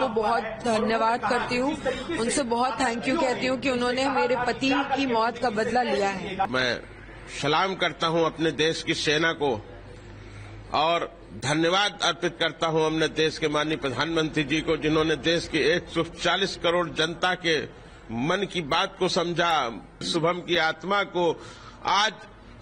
को बहुत धन्यवाद करती हूँ, उनसे बहुत थैंक यू कहती हूँ कि उन्होंने मेरे पति की मौत का बदला लिया है। मैं सलाम करता हूँ अपने देश की सेना को और धन्यवाद अर्पित करता हूँ अपने देश के माननीय प्रधानमंत्री जी को, जिन्होंने देश की 140 करोड़ जनता के मन की बात को समझा। शुभम की आत्मा को आज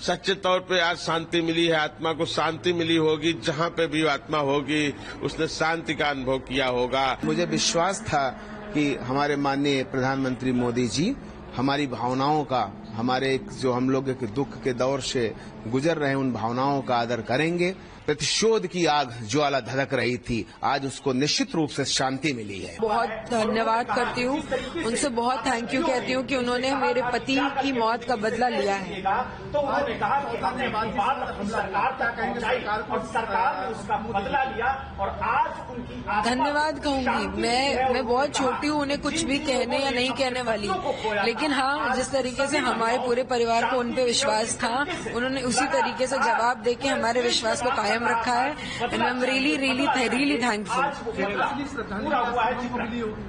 सच्चे तौर पे आज शांति मिली है, आत्मा को शांति मिली होगी। जहाँ पे भी आत्मा होगी उसने शांति का अनुभव किया होगा। मुझे विश्वास था कि हमारे माननीय प्रधानमंत्री मोदी जी हमारी भावनाओं का, हमारे जो हम लोग के दुख के दौर से गुजर रहे उन भावनाओं का आदर करेंगे। प्रतिशोध की आग ज्वाला धधक रही थी, आज उसको निश्चित रूप से शांति मिली है। बहुत धन्यवाद करती हूँ, उनसे बहुत थैंक यू कहती हूँ कि उन्होंने मेरे पति की मौत का बदला लिया है। तो उन्होंने कहा कि हमने सरकार तक पहुंचाई और सरकार ने उसका बदला लिया और आज उनकी धन्यवाद कहूंगी। मैं बहुत छोटी हूँ, उन्हें कुछ भी कहने या नहीं कहने वाली, लेकिन हाँ, जिस तरीके से हमारे पूरे परिवार को उन पे विश्वास था, उन्होंने उसी तरीके से जवाब देके हमारे विश्वास को कायम रखा है। And I am really thankful.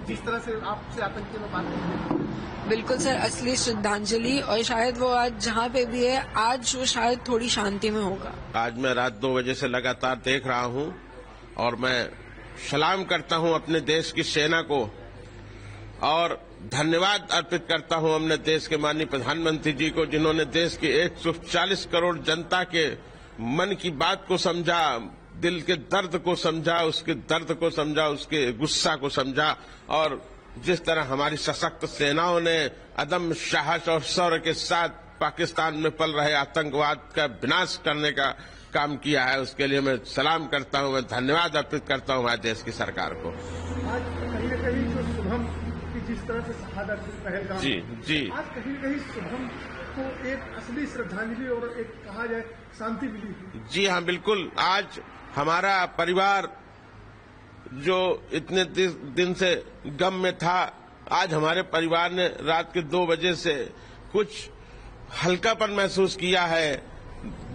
जिस तरह से आपसे आतंकी में बात करते। बिल्कुल सर, असली श्रद्धांजलि, और शायद वो आज जहाँ पे भी है, आज वो शायद थोड़ी शांति में होगा। आज मैं रात 2 बजे से लगातार देख रहा हूँ और मैं सलाम करता हूँ अपने देश की सेना को और धन्यवाद अर्पित करता हूँ अपने देश के माननीय प्रधानमंत्री जी को, जिन्होंने देश की 140 करोड़ जनता के मन की बात को समझा, दिल के दर्द को समझा, उसके दर्द को समझा, उसके गुस्सा को समझा। और जिस तरह हमारी सशक्त सेनाओं ने अदम्य साहस और शौर्य के साथ पाकिस्तान में पल रहे आतंकवाद का विनाश करने का काम किया है, उसके लिए मैं सलाम करता हूं, मैं धन्यवाद अर्पित करता हूं हमारे देश की सरकार को। आज कहीं न कहीं जो शुभम की जिस तरह से शहादत पहलगाम, जी आज कहीं न कहीं शुभम को एक असली श्रद्धांजलि और एक कहा जाए शांति मिली। जी हाँ, बिल्कुल। आज हमारा परिवार जो इतने दिन से गम में था, आज हमारे परिवार ने रात के 2 बजे से कुछ हल्कापन महसूस किया है।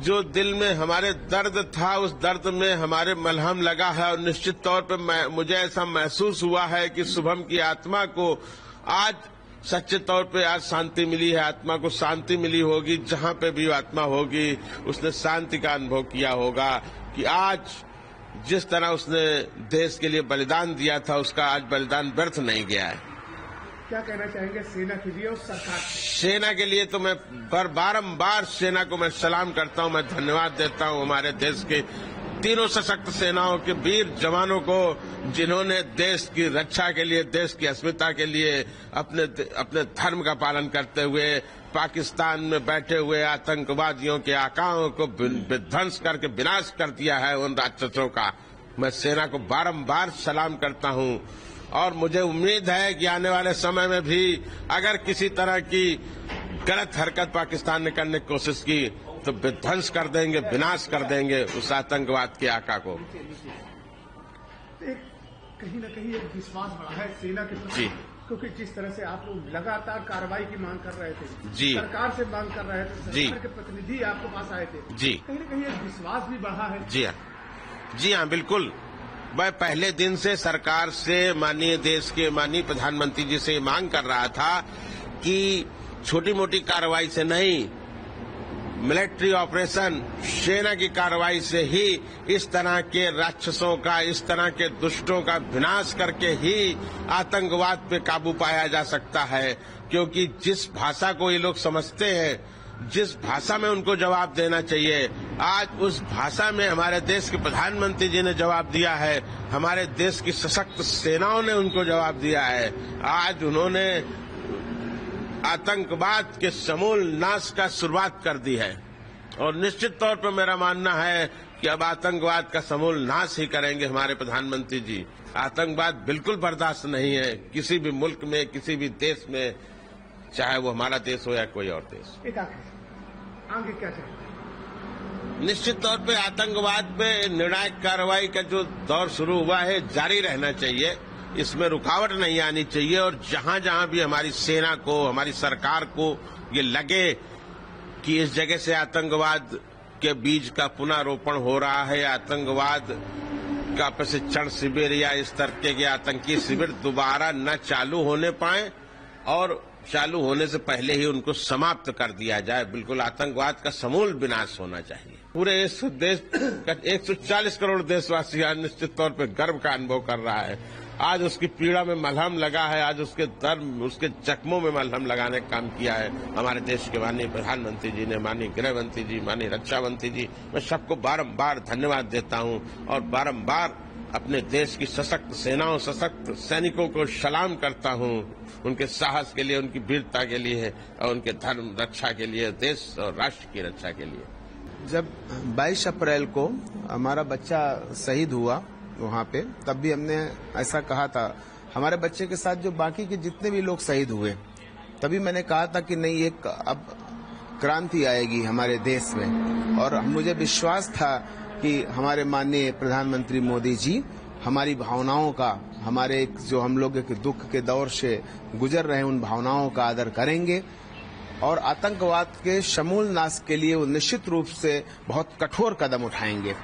जो दिल में हमारे दर्द था, उस दर्द में हमारे मलहम लगा है और निश्चित तौर पे मुझे ऐसा महसूस हुआ है कि शुभम की आत्मा को आज सच्चे तौर पे आज शांति मिली है, आत्मा को शांति मिली होगी। जहाँ पे भी आत्मा होगी उसने शांति का अनुभव किया होगा कि आज जिस तरह उसने देश के लिए बलिदान दिया था, उसका आज बलिदान व्यर्थ नहीं गया है। क्या कहना चाहेंगे सेना के लिए और सरकार? सेना के लिए तो मैं बारंबार सेना को मैं सलाम करता हूं, मैं धन्यवाद देता हूं हमारे देश के तीनों सशक्त सेनाओं के वीर जवानों को, जिन्होंने देश की रक्षा के लिए, देश की अस्मिता के लिए अपने धर्म का पालन करते हुए पाकिस्तान में बैठे हुए आतंकवादियों के आकाओं को विध्वंस करके विनाश कर दिया है उन राक्षसों का। मैं सेना को बारंबार सलाम करता हूं और मुझे उम्मीद है कि आने वाले समय में भी अगर किसी तरह की गलत हरकत पाकिस्तान ने करने की कोशिश की तो विध्वंस कर देंगे, विनाश कर देंगे उस आतंकवाद के आका को। कहीं न कहीं एक विश्वास बढ़ा है सेना के प्रति, क्योंकि जिस तरह से आप लोग लगातार कार्रवाई की मांग कर रहे थे, जी, सरकार से मांग कर रहे थे, सरकार के प्रतिनिधि आपके पास आए थे, जी, कहीं न कहीं एक विश्वास भी बढ़ा है। जी हाँ, बिल्कुल। मैं पहले दिन से सरकार से, माननीय देश के माननीय प्रधानमंत्री जी से मांग कर रहा था कि छोटी मोटी कार्रवाई से नहीं, मिलिट्री ऑपरेशन, सेना की कार्रवाई से ही इस तरह के राक्षसों का, इस तरह के दुष्टों का विनाश करके ही आतंकवाद पे काबू पाया जा सकता है। क्योंकि जिस भाषा को ये लोग समझते हैं, जिस भाषा में उनको जवाब देना चाहिए, आज उस भाषा में हमारे देश के प्रधानमंत्री जी ने जवाब दिया है, हमारे देश की सशक्त सेनाओं ने उनको जवाब दिया है। आज उन्होंने आतंकवाद के समूल नाश का शुरुआत कर दी है और निश्चित तौर पर मेरा मानना है कि अब आतंकवाद का समूल नाश ही करेंगे हमारे प्रधानमंत्री जी। आतंकवाद बिल्कुल बर्दाश्त नहीं है किसी भी मुल्क में, किसी भी देश में, चाहे वो हमारा देश हो या कोई और देश। आगे क्या चाहिए? निश्चित तौर पे आतंकवाद पे निर्णायक कार्रवाई का जो दौर शुरू हुआ है जारी रहना चाहिए, इसमें रुकावट नहीं आनी चाहिए। और जहां जहां भी हमारी सेना को, हमारी सरकार को ये लगे कि इस जगह से आतंकवाद के बीज का पुनः रोपण हो रहा है, आतंकवाद का प्रशिक्षण शिविर या इस तरह के आतंकी शिविर दोबारा न चालू होने पाए और चालू होने से पहले ही उनको समाप्त कर दिया जाए। बिल्कुल आतंकवाद का समूल विनाश होना चाहिए। पूरे इस देश का 140 करोड़ देशवासी आज निश्चित तौर पर गर्व का अनुभव कर रहा है। आज उसकी पीड़ा में मलहम लगा है, आज उसके दर्द, उसके जख्मों में मलहम लगाने का काम किया है हमारे देश के माननीय प्रधानमंत्री जी ने, माननीय गृह मंत्री जी, माननीय रक्षा मंत्री जी। मैं सबको बारंबार धन्यवाद देता हूं और बारंबार अपने देश की सशक्त सेनाओं, सशक्त सैनिकों को सलाम करता हूं, उनके साहस के लिए, उनकी वीरता के लिए और उनके धर्म रक्षा के लिए, देश और राष्ट्र की रक्षा के लिए। जब 22 अप्रैल को हमारा बच्चा शहीद हुआ वहाँ पे, तब भी हमने ऐसा कहा था, हमारे बच्चे के साथ जो बाकी के जितने भी लोग शहीद हुए, तभी मैंने कहा था कि नहीं, एक अब क्रांति आएगी हमारे देश में। और मुझे विश्वास था कि हमारे माननीय प्रधानमंत्री मोदी जी हमारी भावनाओं का, हमारे जो हम लोग के दुख के दौर से गुजर रहे हैं, उन भावनाओं का आदर करेंगे और आतंकवाद के समूल नाश के लिए वो निश्चित रूप से बहुत कठोर कदम उठाएंगे।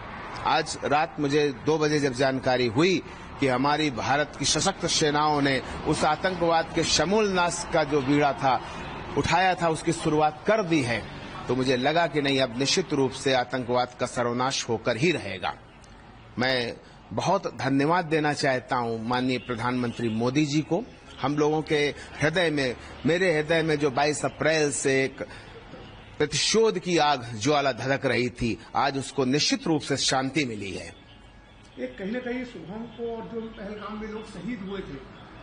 आज रात मुझे 2 बजे जब जानकारी हुई कि हमारी भारत की सशक्त सेनाओं ने उस आतंकवाद के समूल नाश का जो बीड़ा था उठाया था, उसकी शुरुआत कर दी है, तो मुझे लगा कि नहीं, अब निश्चित रूप से आतंकवाद का सर्वनाश होकर ही रहेगा। मैं बहुत धन्यवाद देना चाहता हूं माननीय प्रधानमंत्री मोदी जी को। हम लोगों के हृदय में, मेरे हृदय में जो 22 अप्रैल से एक प्रतिशोध की आग ज्वाला धधक रही थी, आज उसको निश्चित रूप से शांति मिली है। एक कहीं न कहीं शुभम को और जो पहलगाम में लोग शहीद हुए थे,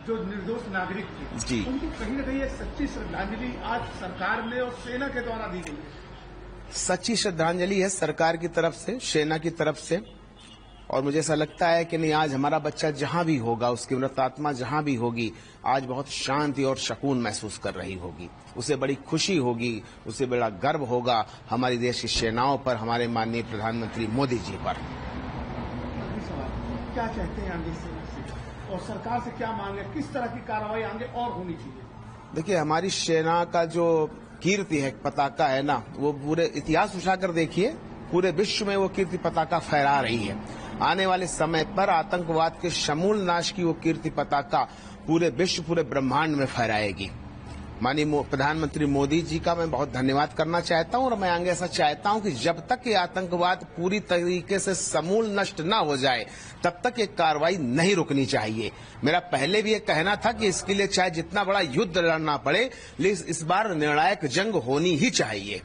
जो निर्दोष नागरिक थे जी, उनको कहीं न कहीं एक सच्ची श्रद्धांजलि आज सरकार ने और सेना के द्वारा दी गई है। सच्ची श्रद्धांजलि है सरकार की तरफ से, सेना की तरफ से। और मुझे ऐसा लगता है कि नहीं, आज हमारा बच्चा जहां भी होगा, उसकी मृत आत्मा जहां भी होगी, आज बहुत शांति और सुकून महसूस कर रही होगी। उसे बड़ी खुशी होगी, उसे बड़ा गर्व होगा हमारी देश की सेनाओं पर, हमारे माननीय प्रधानमंत्री मोदी जी पर। क्या चाहते हैं आगे से और सरकार से क्या मांगे, किस तरह की कार्रवाई आगे और होनी चाहिए? देखिए, हमारी सेना का जो कीर्ति है, पताका है ना, वो पूरे इतिहास उठाकर देखिए, पूरे विश्व में वो कीर्ति पताका फहरा रही है। आने वाले समय पर आतंकवाद के समूल नाश की वो कीर्ति पताका पूरे विश्व, पूरे ब्रह्मांड में फहराएगी। माननीय प्रधानमंत्री मोदी जी का मैं बहुत धन्यवाद करना चाहता हूं और मैं आगे ऐसा चाहता हूं कि जब तक ये आतंकवाद पूरी तरीके से समूल नष्ट न हो जाए, तब तक ये कार्रवाई नहीं रुकनी चाहिए। मेरा पहले भी ये कहना था कि इसके लिए चाहे जितना बड़ा युद्ध लड़ना पड़े, लेकिन इस बार निर्णायक जंग होनी ही चाहिए।